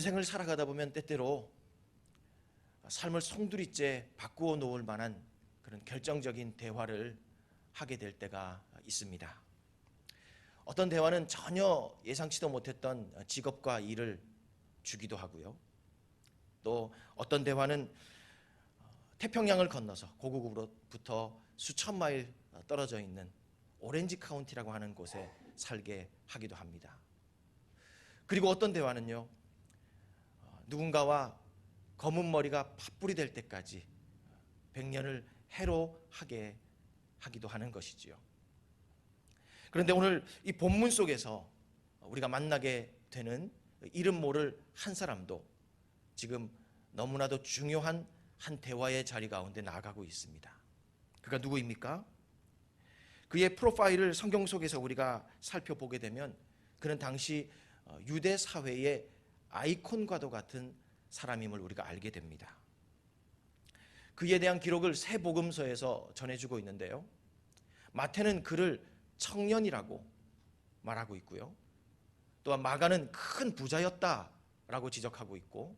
인생을 살아가다 보면 때때로 삶을 송두리째 바꾸어 놓을 만한 그런 결정적인 대화를 하게 될 때가 있습니다. 어떤 대화는 전혀 예상치도 못했던 직업과 일을 주기도 하고요. 또 어떤 대화는 태평양을 건너서 고국으로부터 수천 마일 떨어져 있는 오렌지 카운티라고 하는 곳에 살게 하기도 합니다. 그리고 어떤 대화는요, 누군가와 검은 머리가 팥불이 될 때까지 100년을 해로하게 하기도 하는 것이지요. 그런데 오늘 이 본문 속에서 우리가 만나게 되는 이름 모를 한 사람도 지금 너무나도 중요한 한 대화의 자리 가운데 나아가고 있습니다. 그가 누구입니까? 그의 프로파일을 성경 속에서 우리가 살펴보게 되면 그는 당시 유대 사회의 아이콘과도 같은 사람임을 우리가 알게 됩니다. 그에 대한 기록을 세 복음서에서 전해주고 있는데요. 마태는 그를 청년이라고 말하고 있고요. 또한 마가는 큰 부자였다라고 지적하고 있고,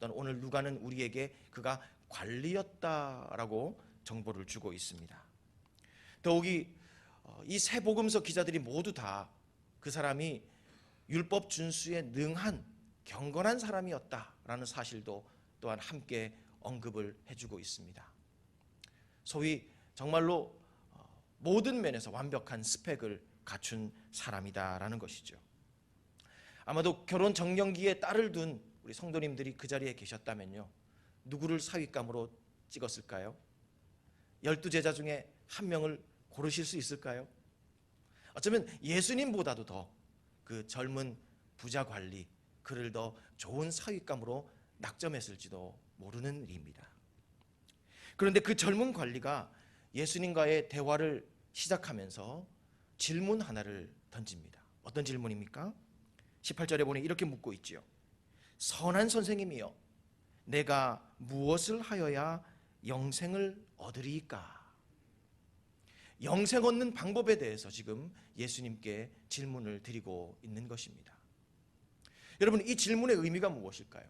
또한 오늘 누가는 우리에게 그가 관리였다라고 정보를 주고 있습니다. 더욱이 이 세 복음서 기자들이 모두 다 그 사람이 율법 준수에 능한 경건한 사람이었다라는 사실도 또한 함께 언급을 해주고 있습니다. 소위 정말로 모든 면에서 완벽한 스펙을 갖춘 사람이다라는 것이죠. 아마도 결혼 정년기에 딸을 둔 우리 성도님들이 그 자리에 계셨다면요, 누구를 사윗감으로 찍었을까요? 12제자 중에 한 명을 고르실 수 있을까요? 어쩌면 예수님보다도 더 그 젊은 부자 관리, 그를 더 좋은 사윗감으로 낙점했을지도 모르는 일입니다. 그런데 그 젊은 관리가 예수님과의 대화를 시작하면서 질문 하나를 던집니다. 어떤 질문입니까? 18절에 보니 이렇게 묻고 있지요. 선한 선생님이여, 내가 무엇을 하여야 영생을 얻으리이까? 영생 얻는 방법에 대해서 지금 예수님께 질문을 드리고 있는 것입니다. 여러분, 이 질문의 의미가 무엇일까요?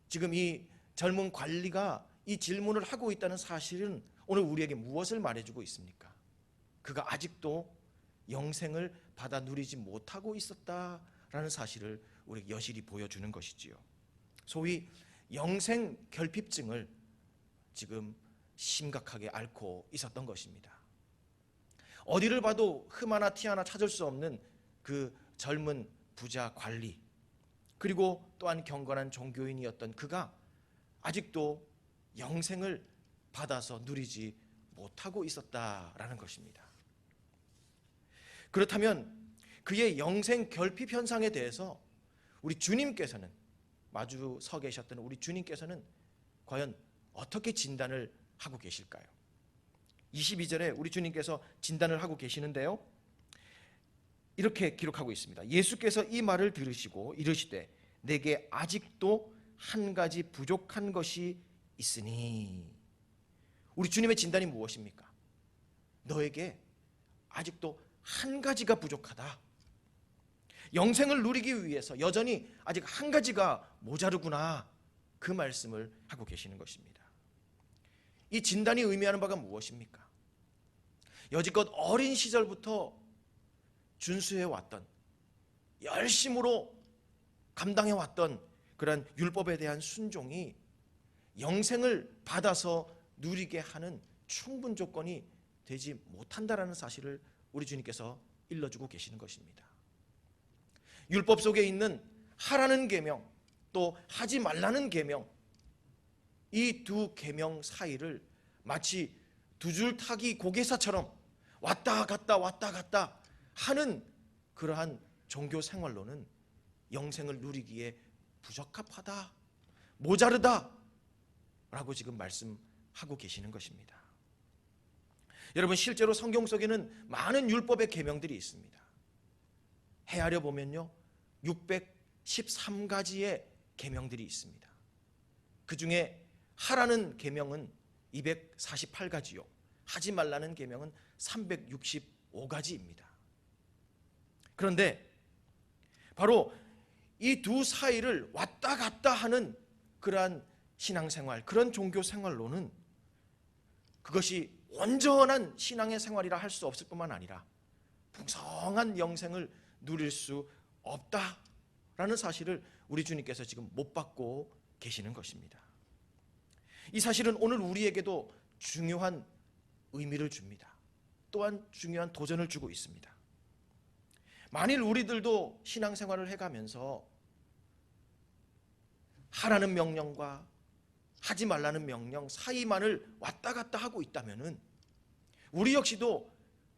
지금 이 젊은 관리가 이 질문을 하고 있다는 사실은 오늘 우리에게 무엇을 말해주고 있습니까? 그가 아직도 영생을 받아 누리지 못하고 있었다라는 사실을 우리에게 여실히 보여주는 것이지요. 소위 영생 결핍증을 지금 심각하게 앓고 있었던 것입니다. 어디를 봐도 흠 하나 티 하나 찾을 수 없는 그 젊은 부자 관리, 그리고 또한 경건한 종교인이었던 그가 아직도 영생을 받아서 누리지 못하고 있었다라는 것입니다. 그렇다면 그의 영생 결핍 현상에 대해서 우리 주님께서는, 마주 서 계셨던 우리 주님께서는 과연 어떻게 진단을 하고 계실까요? 22절에 우리 주님께서 진단을 하고 계시는데요, 이렇게 기록하고 있습니다. 예수께서 이 말을 들으시고 이르시되 내게 아직도 한 가지 부족한 것이 있으니. 우리 주님의 진단이 무엇입니까? 너에게 아직도 한 가지가 부족하다. 영생을 누리기 위해서 여전히 아직 한 가지가 모자르구나, 그 말씀을 하고 계시는 것입니다. 이 진단이 의미하는 바가 무엇입니까? 여지껏 어린 시절부터 준수해왔던, 열심으로 감당해왔던 그런 율법에 대한 순종이 영생을 받아서 누리게 하는 충분 조건이 되지 못한다라는 사실을 우리 주님께서 일러주고 계시는 것입니다. 율법 속에 있는 하라는 계명, 또 하지 말라는 계명, 이 두 계명 사이를 마치 두 줄 타기 고개사처럼 왔다 갔다 왔다 갔다 하는 그러한 종교 생활로는 영생을 누리기에 부적합하다, 모자르다 라고 지금 말씀하고 계시는 것입니다. 여러분, 실제로 성경 속에는 많은 율법의 계명들이 있습니다. 헤아려 보면요, 613가지의 계명들이 있습니다. 그 중에 하라는 계명은 248가지요, 하지 말라는 계명은 365가지입니다. 그런데 바로 이 두 사이를 왔다 갔다 하는 그러한 신앙생활, 그런 종교생활로는 그것이 온전한 신앙의 생활이라 할 수 없을 뿐만 아니라 풍성한 영생을 누릴 수 없다라는 사실을 우리 주님께서 지금 못 받고 계시는 것입니다. 이 사실은 오늘 우리에게도 중요한 의미를 줍니다. 또한 중요한 도전을 주고 있습니다. 만일 우리들도 신앙생활을 해가면서 하라는 명령과 하지 말라는 명령 사이만을 왔다 갔다 하고 있다면 우리 역시도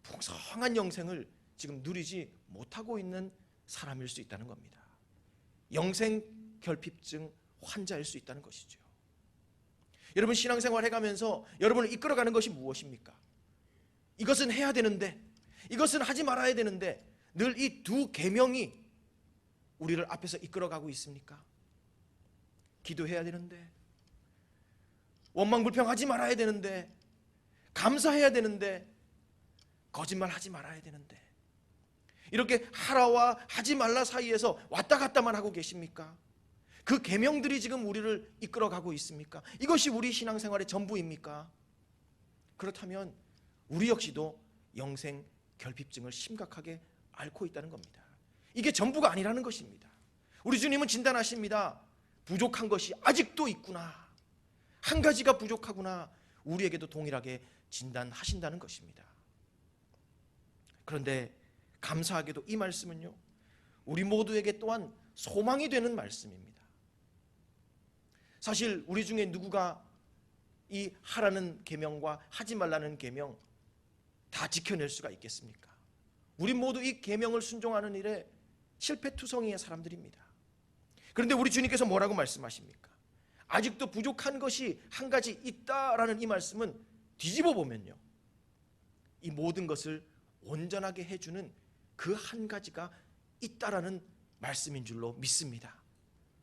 풍성한 영생을 지금 누리지 못하고 있는 사람일 수 있다는 겁니다. 영생 결핍증 환자일 수 있다는 것이죠. 여러분, 신앙생활 해가면서 여러분을 이끌어가는 것이 무엇입니까? 이것은 해야 되는데, 이것은 하지 말아야 되는데, 늘 이 두 계명이 우리를 앞에서 이끌어가고 있습니까? 기도해야 되는데, 원망불평하지 말아야 되는데, 감사해야 되는데, 거짓말하지 말아야 되는데, 이렇게 하라와 하지 말라 사이에서 왔다 갔다만 하고 계십니까? 그 계명들이 지금 우리를 이끌어가고 있습니까? 이것이 우리 신앙생활의 전부입니까? 그렇다면 우리 역시도 영생 결핍증을 심각하게 앓고 있다는 겁니다. 이게 전부가 아니라는 것입니다. 우리 주님은 진단하십니다. 부족한 것이 아직도 있구나. 한 가지가 부족하구나. 우리에게도 동일하게 진단하신다는 것입니다. 그런데 감사하게도 이 말씀은요, 우리 모두에게 또한 소망이 되는 말씀입니다. 사실 우리 중에 누구가 이 하라는 계명과 하지 말라는 계명 다 지켜낼 수가 있겠습니까? 우리 모두 이 계명을 순종하는 일에 실패투성이의 사람들입니다. 그런데 우리 주님께서 뭐라고 말씀하십니까? 아직도 부족한 것이 한 가지 있다라는 이 말씀은 뒤집어 보면요, 이 모든 것을 온전하게 해주는 그 한 가지가 있다라는 말씀인 줄로 믿습니다.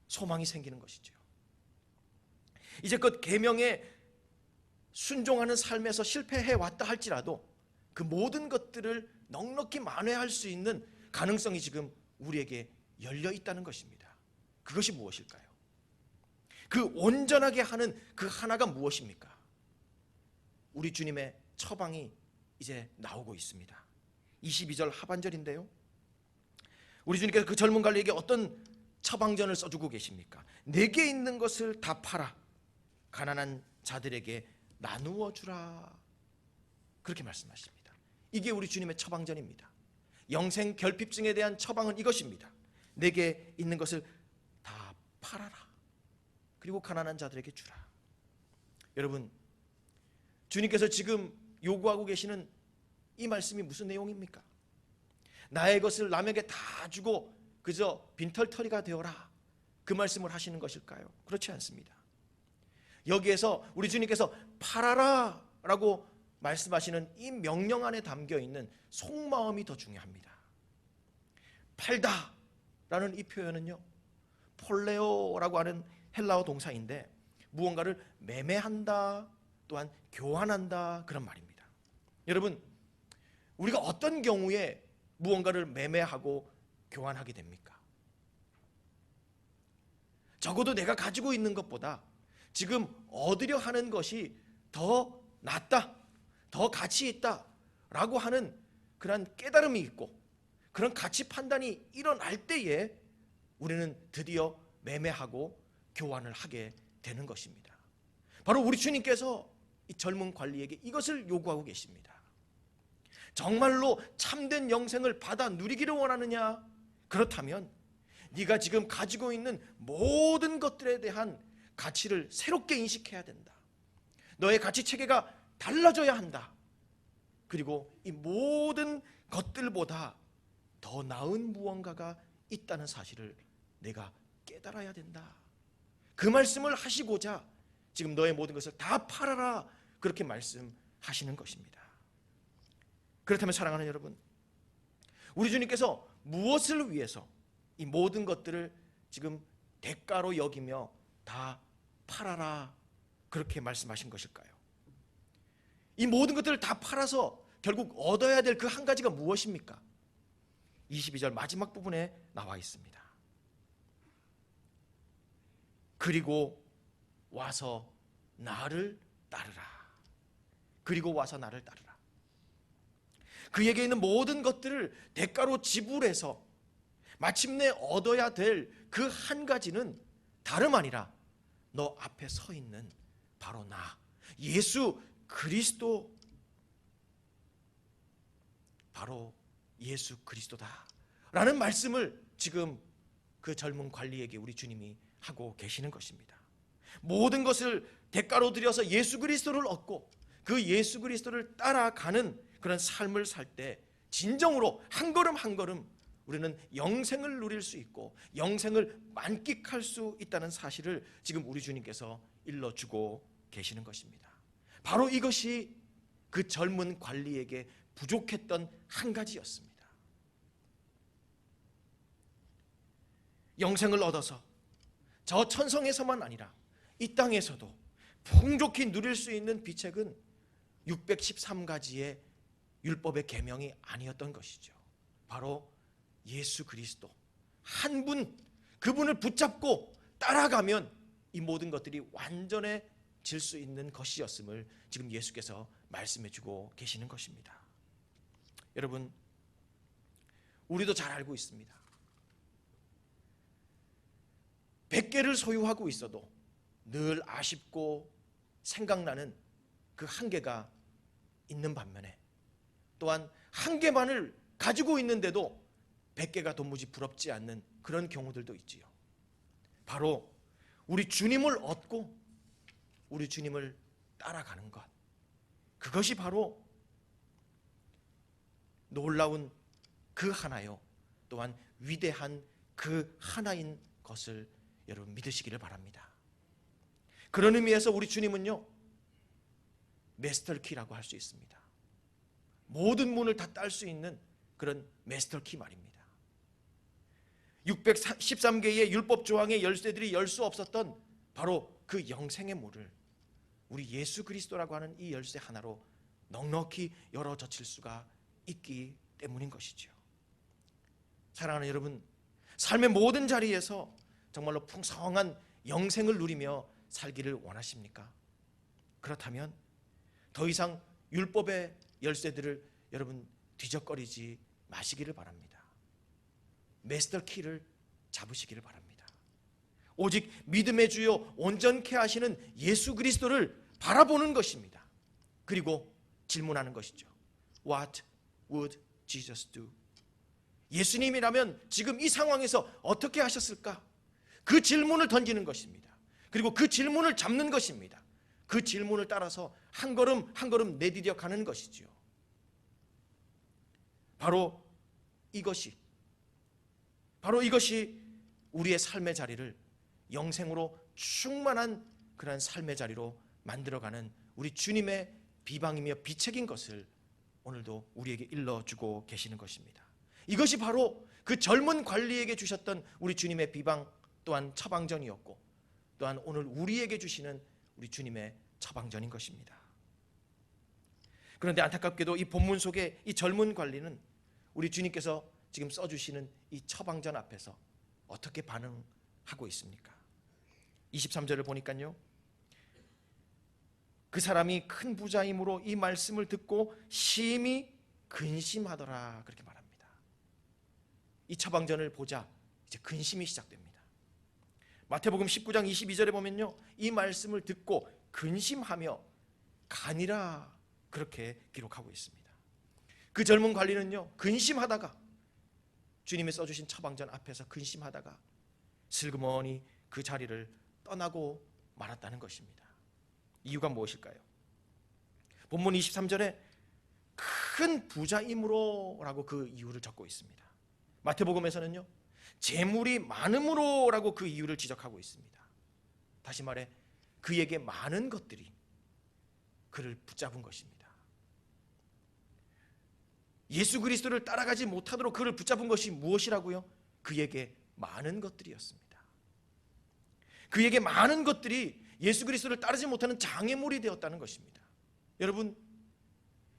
소망이 생기는 것이죠. 이제껏 계명에 순종하는 삶에서 실패해 왔다 할지라도 그 모든 것들을 넉넉히 만회할 수 있는 가능성이 지금 우리에게 열려 있다는 것입니다. 그것이 무엇일까요? 그 온전하게 하는 그 하나가 무엇입니까? 우리 주님의 처방이 이제 나오고 있습니다. 22절 하반절인데요, 우리 주님께서 그 젊은 관리에게 어떤 처방전을 써주고 계십니까? 내게 있는 것을 다 팔아 가난한 자들에게 나누어 주라, 그렇게 말씀하십니다. 이게 우리 주님의 처방전입니다. 영생 결핍증에 대한 처방은 이것입니다. 내게 있는 것을 다 팔아라, 그리고 가난한 자들에게 주라. 여러분, 주님께서 지금 요구하고 계시는 이 말씀이 무슨 내용입니까? 나의 것을 남에게 다 주고 그저 빈털터리가 되어라, 그 말씀을 하시는 것일까요? 그렇지 않습니다. 여기에서 우리 주님께서 팔아라 라고 말씀하시는 이 명령 안에 담겨있는 속마음이 더 중요합니다. 팔다 라는 이 표현은요, 폴레오라고 하는 헬라어 동사인데 무언가를 매매한다, 또한 교환한다, 그런 말입니다. 여러분, 우리가 어떤 경우에 무언가를 매매하고 교환하게 됩니까? 적어도 내가 가지고 있는 것보다 지금 얻으려 하는 것이 더 낫다, 더 가치 있다 라고 하는 그런 깨달음이 있고 그런 가치 판단이 일어날 때에 우리는 드디어 매매하고 교환을 하게 되는 것입니다. 바로 우리 주님께서 이 젊은 관리에게 이것을 요구하고 계십니다. 정말로 참된 영생을 받아 누리기를 원하느냐? 그렇다면 네가 지금 가지고 있는 모든 것들에 대한 가치를 새롭게 인식해야 된다. 너의 가치 체계가 달라져야 한다. 그리고 이 모든 것들보다 더 나은 무언가가 있다는 사실을 내가 깨달아야 된다. 그 말씀을 하시고자 지금 너의 모든 것을 다 팔아라, 그렇게 말씀하시는 것입니다. 그렇다면 사랑하는 여러분, 우리 주님께서 무엇을 위해서 이 모든 것들을 지금 대가로 여기며 다 팔아라, 그렇게 말씀하신 것일까요? 이 모든 것들을 다 팔아서 결국 얻어야 될 그 한 가지가 무엇입니까? 22절 마지막 부분에 나와 있습니다. 그리고 와서 나를 따르라. 그리고 와서 나를 따르라. 그에게 있는 모든 것들을 대가로 지불해서 마침내 얻어야 될 그 한 가지는 다름 아니라 너 앞에 서 있는 바로 나, 예수 그리스도, 바로 예수 그리스도다 라는 말씀을 지금 그 젊은 관리에게 우리 주님이 하고 계시는 것입니다. 모든 것을 대가로 들여서 예수 그리스도를 얻고 그 예수 그리스도를 따라가는 그런 삶을 살 때 진정으로 한 걸음 한 걸음 우리는 영생을 누릴 수 있고 영생을 만끽할 수 있다는 사실을 지금 우리 주님께서 일러주고 계시는 것입니다. 바로 이것이 그 젊은 관리에게 부족했던 한 가지였습니다. 영생을 얻어서 저 천성에서만 아니라 이 땅에서도 풍족히 누릴 수 있는 비책은 613가지의 율법의 계명이 아니었던 것이죠. 바로 예수 그리스도 한 분, 그분을 붙잡고 따라가면 이 모든 것들이 완전해질 수 있는 것이었음을 지금 예수께서 말씀해 주고 계시는 것입니다. 여러분, 우리도 잘 알고 있습니다. 100개를 소유하고 있어도 늘 아쉽고 생각나는 그 한 개가 있는 반면에 또한 한 개만을 가지고 있는데도 100개가 도무지 부럽지 않는 그런 경우들도 있지요. 바로 우리 주님을 얻고 우리 주님을 따라가는 것, 그것이 바로 놀라운 그 하나요, 또한 위대한 그 하나인 것을 여러분 믿으시기를 바랍니다. 그런 의미에서 우리 주님은요, 마스터키라고 할 수 있습니다. 모든 문을 다 딸 수 있는 그런 마스터키 말입니다. 613개의 율법 조항의 열쇠들이 열 수 없었던 바로 그 영생의 문을 우리 예수 그리스도라고 하는 이 열쇠 하나로 넉넉히 열어 젖힐 수가 있기 때문인 것이죠. 사랑하는 여러분, 삶의 모든 자리에서 정말로 풍성한 영생을 누리며 살기를 원하십니까? 그렇다면 더 이상 율법의 열쇠들을 여러분 뒤적거리지 마시기를 바랍니다. 마스터키를 잡으시기를 바랍니다. 오직 믿음의 주요 온전케 하시는 예수 그리스도를 바라보는 것입니다. 그리고 질문하는 것이죠. What would Jesus do? 예수님이라면 지금 이 상황에서 어떻게 하셨을까? 그 질문을 던지는 것입니다. 그리고 그 질문을 잡는 것입니다. 그 질문을 따라서 한 걸음 한 걸음 내디뎌 가는 것이죠. 바로 이것이 우리의 삶의 자리를 영생으로 충만한 그런 삶의 자리로 만들어가는 우리 주님의 비방이며 비책인 것을 오늘도 우리에게 일러주고 계시는 것입니다. 이것이 바로 그 젊은 관리에게 주셨던 우리 주님의 비방 또한 처방전이었고, 또한 오늘 우리에게 주시는 우리 주님의 처방전인 것입니다. 그런데 안타깝게도 이 본문 속에 이 젊은 관리는 우리 주님께서 지금 써주시는 이 처방전 앞에서 어떻게 반응하고 있습니까? 23절을 보니까요, 그 사람이 큰 부자이므로 이 말씀을 듣고 심히 근심하더라, 그렇게 말합니다. 이 처방전을 보자 이제 근심이 시작됩니다. 마태복음 19장 22절에 보면요, 이 말씀을 듣고 근심하며 가니라, 그렇게 기록하고 있습니다. 그 젊은 관리는요, 근심하다가 주님이 써주신 처방전 앞에서 근심하다가 슬그머니 그 자리를 떠나고 말았다는 것입니다. 이유가 무엇일까요? 본문 23절에 큰 부자임으로 라고 그 이유를 적고 있습니다. 마태복음에서는요, 재물이 많음으로 라고 그 이유를 지적하고 있습니다. 다시 말해 그에게 많은 것들이 그를 붙잡은 것입니다. 예수 그리스도를 따라가지 못하도록 그를 붙잡은 것이 무엇이라고요? 그에게 많은 것들이었습니다. 그에게 많은 것들이 예수 그리스도를 따르지 못하는 장애물이 되었다는 것입니다. 여러분,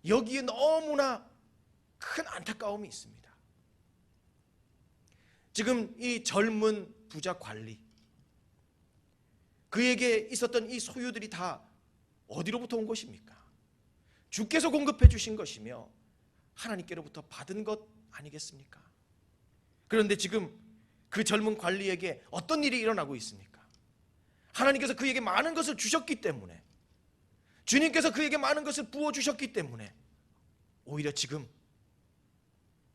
여기에 너무나 큰 안타까움이 있습니다. 지금 이 젊은 부자 관리, 그에게 있었던 이 소유들이 다 어디로부터 온 것입니까? 주께서 공급해 주신 것이며 하나님께로부터 받은 것 아니겠습니까? 그런데 지금 그 젊은 관리에게 어떤 일이 일어나고 있습니까? 하나님께서 그에게 많은 것을 주셨기 때문에, 주님께서 그에게 많은 것을 부어주셨기 때문에 오히려 지금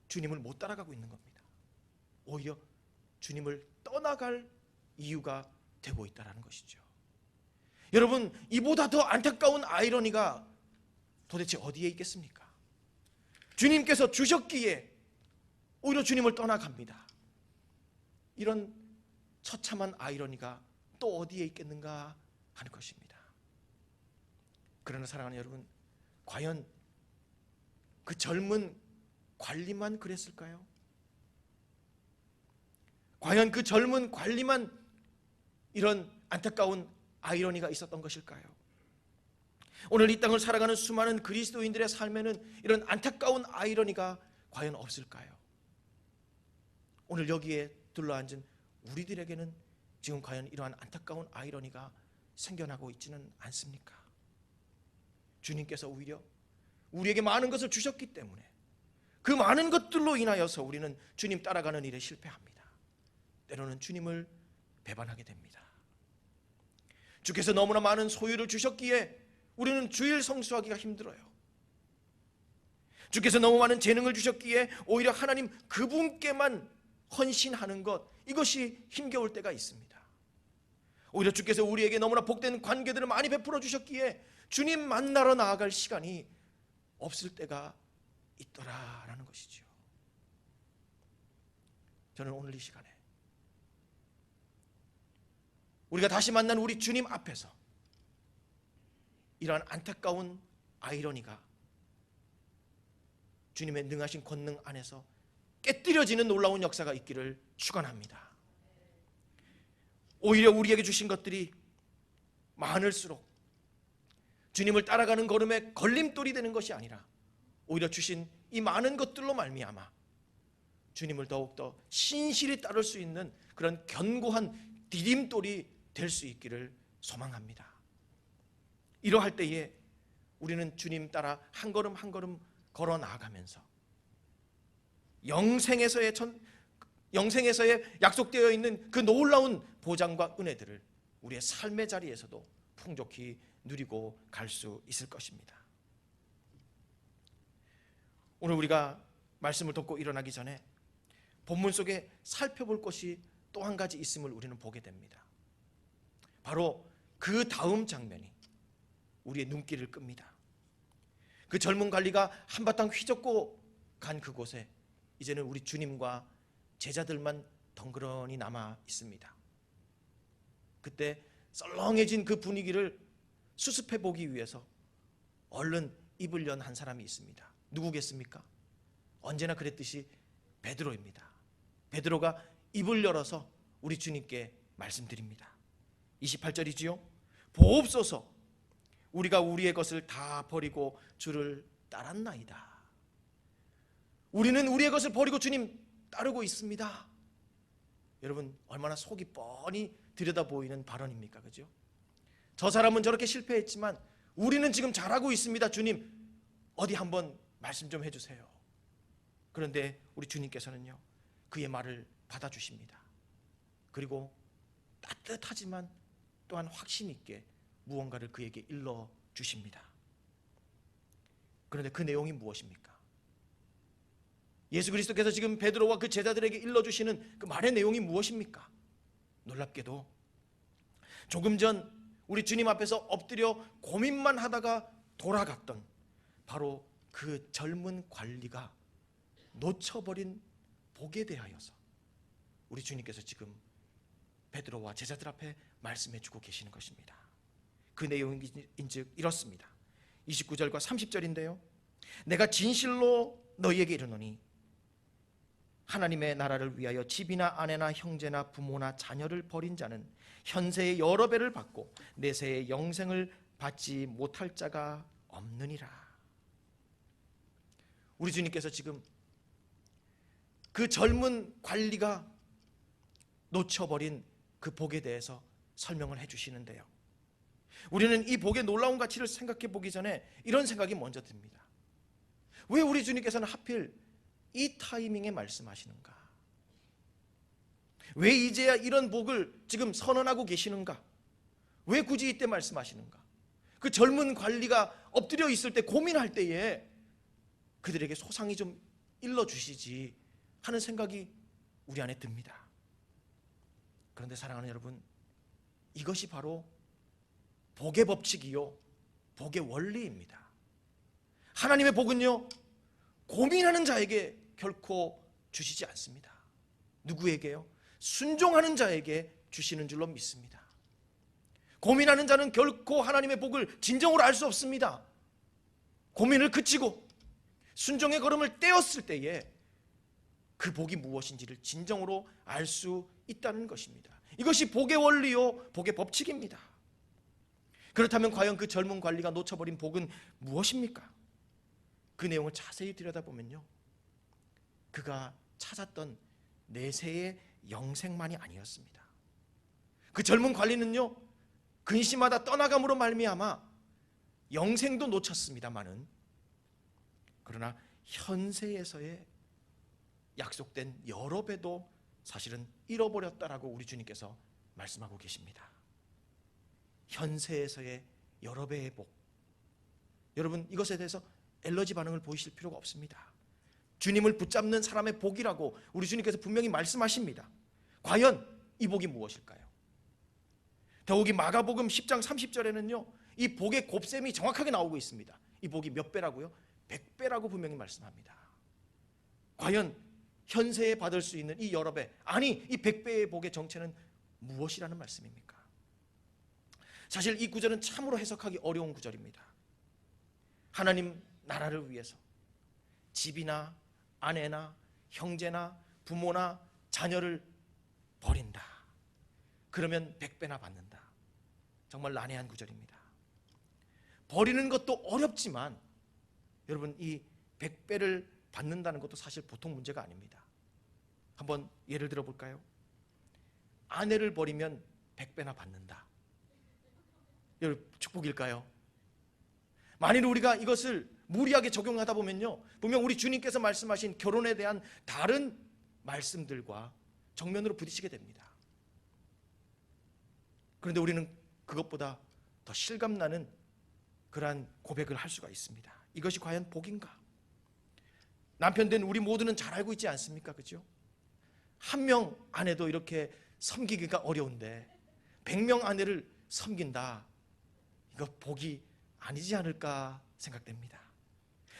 주님을 못 따라가고 있는 겁니다. 오히려 주님을 떠나갈 이유가 되고 있다는 것이죠. 여러분, 이보다 더 안타까운 아이러니가 도대체 어디에 있겠습니까? 주님께서 주셨기에 오히려 주님을 떠나갑니다. 이런 처참한 아이러니가 또 어디에 있겠는가 하는 것입니다. 그러나 사랑하는 여러분, 과연 그 젊은 관리만 그랬을까요? 과연 그 젊은 관리만 이런 안타까운 아이러니가 있었던 것일까요? 오늘 이 땅을 살아가는 수많은 그리스도인들의 삶에는 이런 안타까운 아이러니가 과연 없을까요? 오늘 여기에 둘러앉은 우리들에게는 지금 과연 이러한 안타까운 아이러니가 생겨나고 있지는 않습니까? 주님께서 오히려 우리에게 많은 것을 주셨기 때문에 그 많은 것들로 인하여서 우리는 주님 따라가는 일에 실패합니다. 때로는 주님을 배반하게 됩니다. 주께서 너무나 많은 소유를 주셨기에 우리는 주일 성수하기가 힘들어요. 주께서 너무 많은 재능을 주셨기에 오히려 하나님 그분께만 헌신하는 것, 이것이 힘겨울 때가 있습니다. 오히려 주께서 우리에게 너무나 복된 관계들을 많이 베풀어 주셨기에 주님 만나러 나아갈 시간이 없을 때가 있더라라는 것이죠. 저는 오늘 이 시간에 우리가 다시 만난 우리 주님 앞에서 이러한 안타까운 아이러니가 주님의 능하신 권능 안에서 깨뜨려지는 놀라운 역사가 있기를 축원합니다. 오히려 우리에게 주신 것들이 많을수록 주님을 따라가는 걸음에 걸림돌이 되는 것이 아니라 오히려 주신 이 많은 것들로 말미암아 주님을 더욱더 신실히 따를 수 있는 그런 견고한 디딤돌이 될 수 있기를 소망합니다. 이러할 때에 우리는 주님 따라 한 걸음 한 걸음 걸어 나아가면서 영생에서의 약속되어 있는 그 놀라운 보장과 은혜들을 우리의 삶의 자리에서도 풍족히 누리고 갈 수 있을 것입니다. 오늘 우리가 말씀을 듣고 일어나기 전에 본문 속에 살펴볼 것이 또 한 가지 있음을 우리는 보게 됩니다. 바로 그 다음 장면이 우리의 눈길을 끕니다. 그 젊은 관리가 한바탕 휘젓고 간 그곳에 이제는 우리 주님과 제자들만 덩그러니 남아 있습니다. 그때 썰렁해진 그 분위기를 수습해 보기 위해서 얼른 입을 연 한 사람이 있습니다. 누구겠습니까? 언제나 그랬듯이 베드로입니다. 베드로가 입을 열어서 우리 주님께 말씀드립니다. 28절이지요. 보옵소서, 우리가 우리의 것을 다 버리고 주를 따랐나이다. 우리는 우리의 것을 버리고 주님 따르고 있습니다. 여러분, 얼마나 속이 뻔히 들여다 보이는 발언입니까? 그죠? 저 사람은 저렇게 실패했지만 우리는 지금 잘하고 있습니다. 주님, 어디 한번 말씀 좀 해주세요. 그런데 우리 주님께서는요, 그의 말을 받아주십니다. 그리고 따뜻하지만 또한 확신 있게 무언가를 그에게 일러주십니다. 그런데 그 내용이 무엇입니까? 예수 그리스도께서 지금 베드로와 그 제자들에게 일러주시는 그 말의 내용이 무엇입니까? 놀랍게도 조금 전 우리 주님 앞에서 엎드려 고민만 하다가 돌아갔던 바로 그 젊은 관리가 놓쳐버린 복에 대하여서 우리 주님께서 지금 베드로와 제자들 앞에 말씀해주고 계시는 것입니다. 그 내용인즉 이렇습니다. 29절과 30절인데요. 내가 진실로 너희에게 이르노니 하나님의 나라를 위하여 집이나 아내나 형제나 부모나 자녀를 버린 자는 현세의 여러 배를 받고 내세의 영생을 받지 못할 자가 없느니라. 우리 주님께서 지금 그 젊은 관리가 놓쳐버린 그 복에 대해서 설명을 해주시는데요. 우리는 이 복의 놀라운 가치를 생각해 보기 전에 이런 생각이 먼저 듭니다. 왜 우리 주님께서는 하필 이 타이밍에 말씀하시는가? 왜 이제야 이런 복을 지금 선언하고 계시는가? 왜 굳이 이때 말씀하시는가? 그 젊은 관리가 엎드려 있을 때, 고민할 때에 그들에게 소상히 좀 일러주시지 하는 생각이 우리 안에 듭니다. 그런데 사랑하는 여러분, 이것이 바로 복의 법칙이요, 복의 원리입니다. 하나님의 복은요, 고민하는 자에게 결코 주시지 않습니다. 누구에게요? 순종하는 자에게 주시는 줄로 믿습니다. 고민하는 자는 결코 하나님의 복을 진정으로 알 수 없습니다. 고민을 그치고 순종의 걸음을 떼었을 때에 그 복이 무엇인지를 진정으로 알 수 있다는 것입니다. 이것이 복의 원리요, 복의 법칙입니다. 그렇다면 과연 그 젊은 관리가 놓쳐버린 복은 무엇입니까? 그 내용을 자세히 들여다보면요, 그가 찾았던 내세의 영생만이 아니었습니다. 그 젊은 관리는요, 근심하다 떠나감으로 말미암아 영생도 놓쳤습니다마는, 그러나 현세에서의 약속된 여러 배도 사실은 잃어버렸다라고 우리 주님께서 말씀하고 계십니다. 현세에서의 여러 배의 복, 여러분 이것에 대해서 엘러지 반응을 보이실 필요가 없습니다. 주님을 붙잡는 사람의 복이라고 우리 주님께서 분명히 말씀하십니다. 과연 이 복이 무엇일까요? 더욱이 마가복음 10장 30절에는요 이 복의 곱셈이 정확하게 나오고 있습니다. 이 복이 몇 배라고요? 100배라고 분명히 말씀합니다. 과연 현세에 받을 수 있는 이 여러 배, 아니 이 100배의 복의 정체는 무엇이라는 말씀입니까? 사실 이 구절은 참으로 해석하기 어려운 구절입니다. 하나님 나라를 위해서 집이나 아내나 형제나 부모나 자녀를 버린다, 그러면 100배나 받는다. 정말 난해한 구절입니다. 버리는 것도 어렵지만 여러분 이 100배를 받는다는 것도 사실 보통 문제가 아닙니다. 한번 예를 들어 볼까요? 아내를 버리면 100배나 받는다. 여러분 축복일까요? 만일 우리가 이것을 무리하게 적용하다 보면요, 분명 우리 주님께서 말씀하신 결혼에 대한 다른 말씀들과 정면으로 부딪히게 됩니다. 그런데 우리는 그것보다 더 실감나는 그러한 고백을 할 수가 있습니다. 이것이 과연 복인가? 남편 된 우리 모두는 잘 알고 있지 않습니까? 그죠? 한 명 아내도 이렇게 섬기기가 어려운데 100명 아내를 섬긴다, 이거 복이 아니지 않을까 생각됩니다.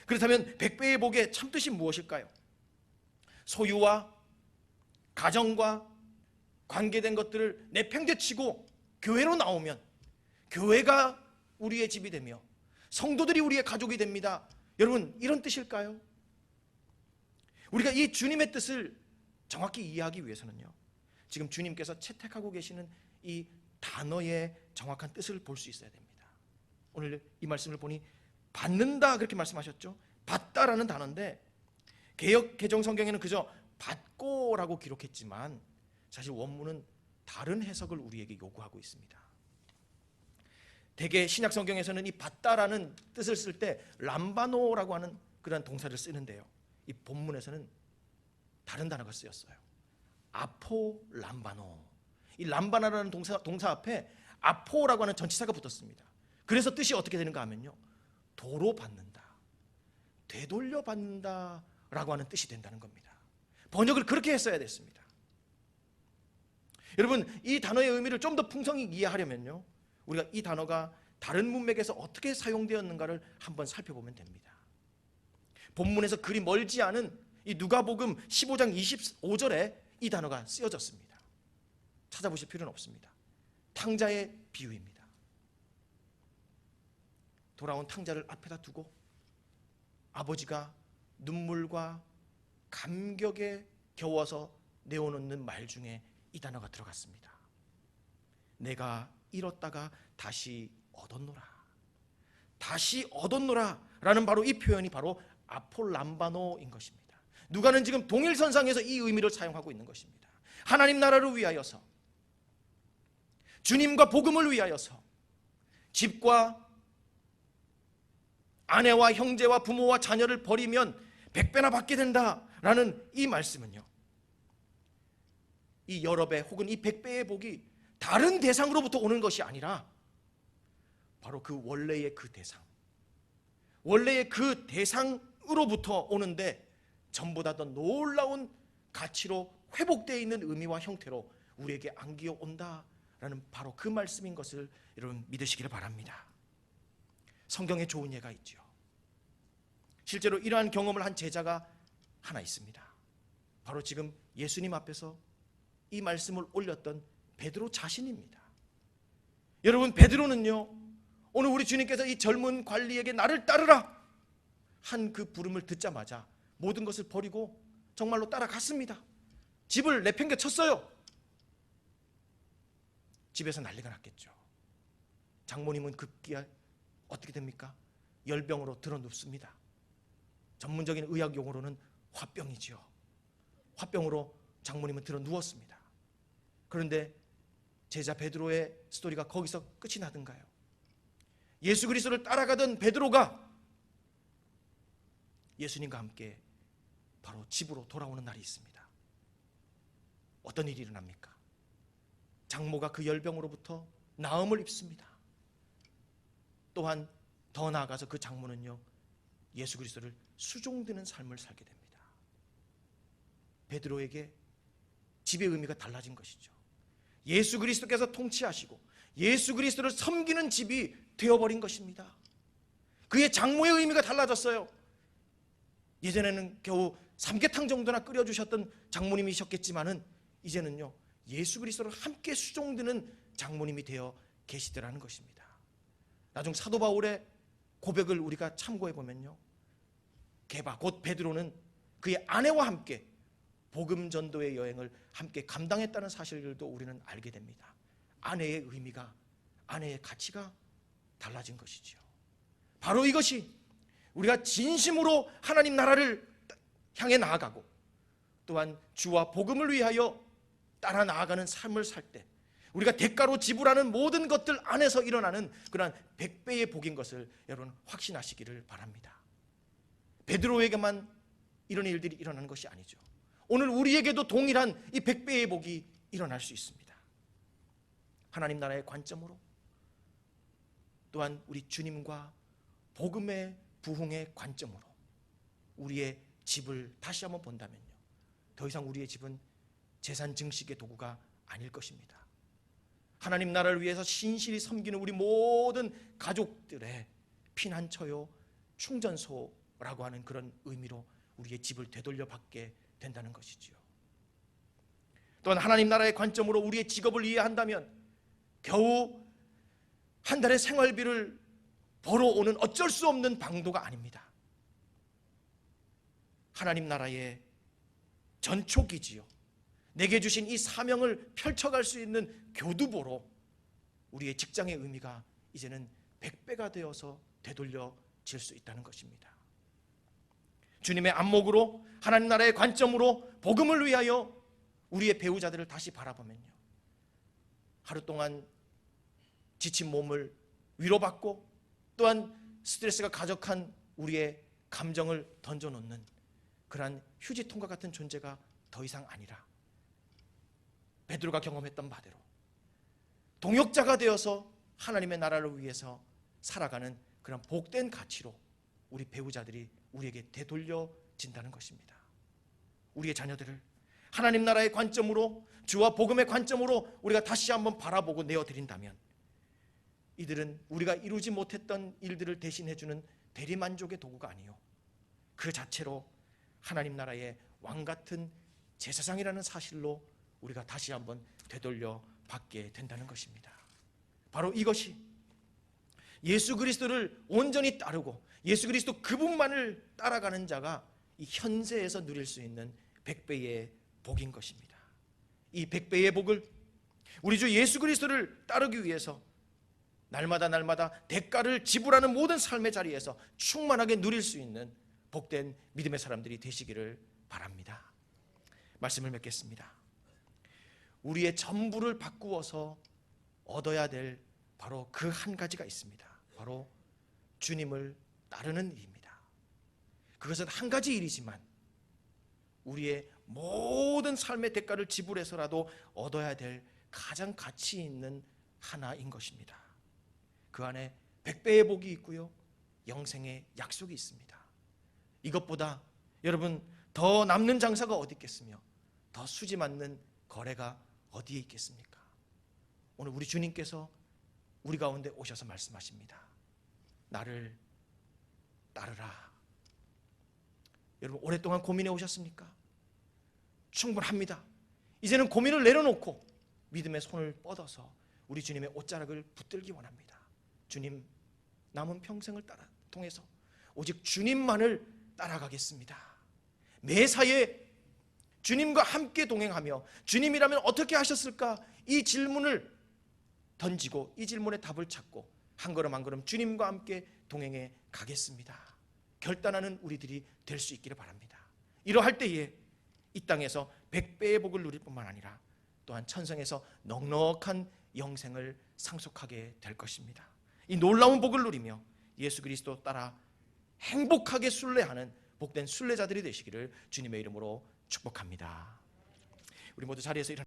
그렇다면 100배의 복의 참뜻이 무엇일까요? 소유와 가정과 관계된 것들을 내팽개치고 교회로 나오면 교회가 우리의 집이 되며 성도들이 우리의 가족이 됩니다. 여러분 이런 뜻일까요? 우리가 이 주님의 뜻을 정확히 이해하기 위해서는요, 지금 주님께서 채택하고 계시는 이 단어의 정확한 뜻을 볼 수 있어야 됩니다. 오늘 이 말씀을 보니 받는다 그렇게 말씀하셨죠. 받다라는 단어인데 개역 개정 성경에는 그저 받고라고 기록했지만 사실 원문은 다른 해석을 우리에게 요구하고 있습니다. 대개 신약 성경에서는 이 받다라는 뜻을 쓸 때 람바노라고 하는 그런 동사를 쓰는데요, 이 본문에서는 다른 단어가 쓰였어요. 아포 람바노. 이 람바나라는 동사 앞에 아포라고 하는 전치사가 붙었습니다. 그래서 뜻이 어떻게 되는가 하면요, 도로 받는다, 되돌려 받는다 라고 하는 뜻이 된다는 겁니다. 번역을 그렇게 했어야 됐습니다. 여러분 이 단어의 의미를 좀 더 풍성히 이해하려면요, 우리가 이 단어가 다른 문맥에서 어떻게 사용되었는가를 한번 살펴보면 됩니다. 본문에서 그리 멀지 않은 이 누가복음 15장 25절에 이 단어가 쓰여졌습니다. 찾아보실 필요는 없습니다. 탕자의 비유입니다. 돌아온 탕자를 앞에다 두고 아버지가 눈물과 감격에 겨워서 내어놓는 말 중에 이 단어가 들어갔습니다. 내가 잃었다가 다시 얻었노라. 다시 얻었노라 라는 바로 이 표현이 바로 아폴람바노인 것입니다. 누가는 지금 동일선상에서 이 의미를 사용하고 있는 것입니다. 하나님 나라를 위하여서 주님과 복음을 위하여서 집과 아내와 형제와 부모와 자녀를 버리면 100배나 받게 된다라는 이 말씀은요, 이 여러 배 혹은 이 100배의 복이 다른 대상으로부터 오는 것이 아니라 바로 그 원래의 그 대상, 원래의 그 대상으로부터 오는데 전보다 더 놀라운 가치로 회복되어 있는 의미와 형태로 우리에게 안기어 온다라는 바로 그 말씀인 것을 여러분 믿으시기를 바랍니다. 성경에 좋은 예가 있죠. 실제로 이러한 경험을 한 제자가 하나 있습니다. 바로 지금 예수님 앞에서 이 말씀을 올렸던 베드로 자신입니다. 여러분, 베드로는요, 오늘 우리 주님께서 이 젊은 관리에게 나를 따르라 한 그 부름을 듣자마자 모든 것을 버리고 정말로 따라갔습니다. 집을 내팽개 쳤어요. 집에서 난리가 났겠죠. 장모님은 급기야 어떻게 됩니까? 열병으로 드러눕습니다. 전문적인 의학 용어로는 화병이지요. 화병으로 장모님은 드러 누웠습니다. 그런데 제자 베드로의 스토리가 거기서 끝이 나던가요? 예수 그리스도를 따라가던 베드로가 예수님과 함께 바로 집으로 돌아오는 날이 있습니다. 어떤 일이 일어납니까? 장모가 그 열병으로부터 나음을 입습니다. 또한 더 나아가서 그 장모는요, 예수 그리스도를 수종드는 삶을 살게 됩니다. 베드로에게 집의 의미가 달라진 것이죠. 예수 그리스도께서 통치하시고 예수 그리스도를 섬기는 집이 되어버린 것입니다. 그의 장모의 의미가 달라졌어요. 예전에는 겨우 삼계탕 정도나 끓여주셨던 장모님이셨겠지만은 이제는요, 예수 그리스도를 함께 수종드는 장모님이 되어 계시더라는 것입니다. 나중 사도 바울의 고백을 우리가 참고해 보면요, 게바 곧 베드로는 그의 아내와 함께 복음 전도의 여행을 함께 감당했다는 사실들도 우리는 알게 됩니다. 아내의 의미가, 아내의 가치가 달라진 것이지요. 바로 이것이 우리가 진심으로 하나님 나라를 향해 나아가고 또한 주와 복음을 위하여 따라 나아가는 삶을 살 때 우리가 대가로 지불하는 모든 것들 안에서 일어나는 그러한 100배의 복인 것을 여러분 확신하시기를 바랍니다. 베드로에게만 이런 일들이 일어나는 것이 아니죠. 오늘 우리에게도 동일한 이 100배의 복이 일어날 수 있습니다. 하나님 나라의 관점으로 또한 우리 주님과 복음의 부흥의 관점으로 우리의 집을 다시 한번 본다면요, 더 이상 우리의 집은 재산 증식의 도구가 아닐 것입니다. 하나님 나라를 위해서 신실히 섬기는 우리 모든 가족들의 피난처요, 충전소라고 하는 그런 의미로 우리의 집을 되돌려 받게 된다는 것이지요. 또한 하나님 나라의 관점으로 우리의 직업을 이해한다면 겨우 한 달의 생활비를 벌어오는 어쩔 수 없는 방도가 아닙니다. 하나님 나라의 전초기지요, 내게 주신 이 사명을 펼쳐갈 수 있는 교두보로 우리의 직장의 의미가 이제는 100배가 되어서 되돌려질 수 있다는 것입니다. 주님의 안목으로 하나님 나라의 관점으로 복음을 위하여 우리의 배우자들을 다시 바라보면요, 하루 동안 지친 몸을 위로받고 또한 스트레스가 가득한 우리의 감정을 던져놓는 그러한 휴지통과 같은 존재가 더 이상 아니라 베드로가 경험했던 바대로 동역자가 되어서 하나님의 나라를 위해서 살아가는 그런 복된 가치로 우리 배우자들이 우리에게 되돌려진다는 것입니다. 우리의 자녀들을 하나님 나라의 관점으로, 주와 복음의 관점으로 우리가 다시 한번 바라보고 내어드린다면 이들은 우리가 이루지 못했던 일들을 대신해주는 대리만족의 도구가 아니요, 그 자체로 하나님 나라의 왕같은 제사장이라는 사실로 우리가 다시 한번 되돌려 받게 된다는 것입니다. 바로 이것이 예수 그리스도를 온전히 따르고 예수 그리스도 그분만을 따라가는 자가 이 현세에서 누릴 수 있는 100배의 복인 것입니다. 이 100배의 복을 우리 주 예수 그리스도를 따르기 위해서 날마다 대가를 지불하는 모든 삶의 자리에서 충만하게 누릴 수 있는 복된 믿음의 사람들이 되시기를 바랍니다. 말씀을 맺겠습니다. 우리의 전부를 바꾸어서 얻어야 될 바로 그 한 가지가 있습니다. 바로 주님을 따르는 일입니다. 그것은 한 가지 일이지만 우리의 모든 삶의 대가를 지불해서라도 얻어야 될 가장 가치 있는 하나인 것입니다. 그 안에 100배의 복이 있고요, 영생의 약속이 있습니다. 이것보다 여러분 더 남는 장사가 어디 있겠으며 더 수지 맞는 거래가 어디에 있겠습니까? 오늘 우리 주님께서 우리 가운데 오셔서 말씀하십니다. 나를 따르라. 여러분 오랫동안 고민해 오셨습니까? 충분합니다. 이제는 고민을 내려놓고 믿음의 손을 뻗어서 우리 주님의 옷자락을 붙들기 원합니다. 주님, 남은 평생을 통해서 오직 주님만을 따라가겠습니다. 매사에 주님과 함께 동행하며 주님이라면 어떻게 하셨을까? 이 질문을 던지고 이 질문의 답을 찾고 한 걸음 한 걸음 주님과 함께 동행해 가겠습니다. 결단하는 우리들이 될 수 있기를 바랍니다. 이러할 때에 이 땅에서 100배의 복을 누릴 뿐만 아니라 또한 천성에서 넉넉한 영생을 상속하게 될 것입니다. 이 놀라운 복을 누리며 예수 그리스도 따라 행복하게 순례하는 복된 순례자들이 되시기를 주님의 이름으로 축복합니다. 우리 모두 자리에서 일어나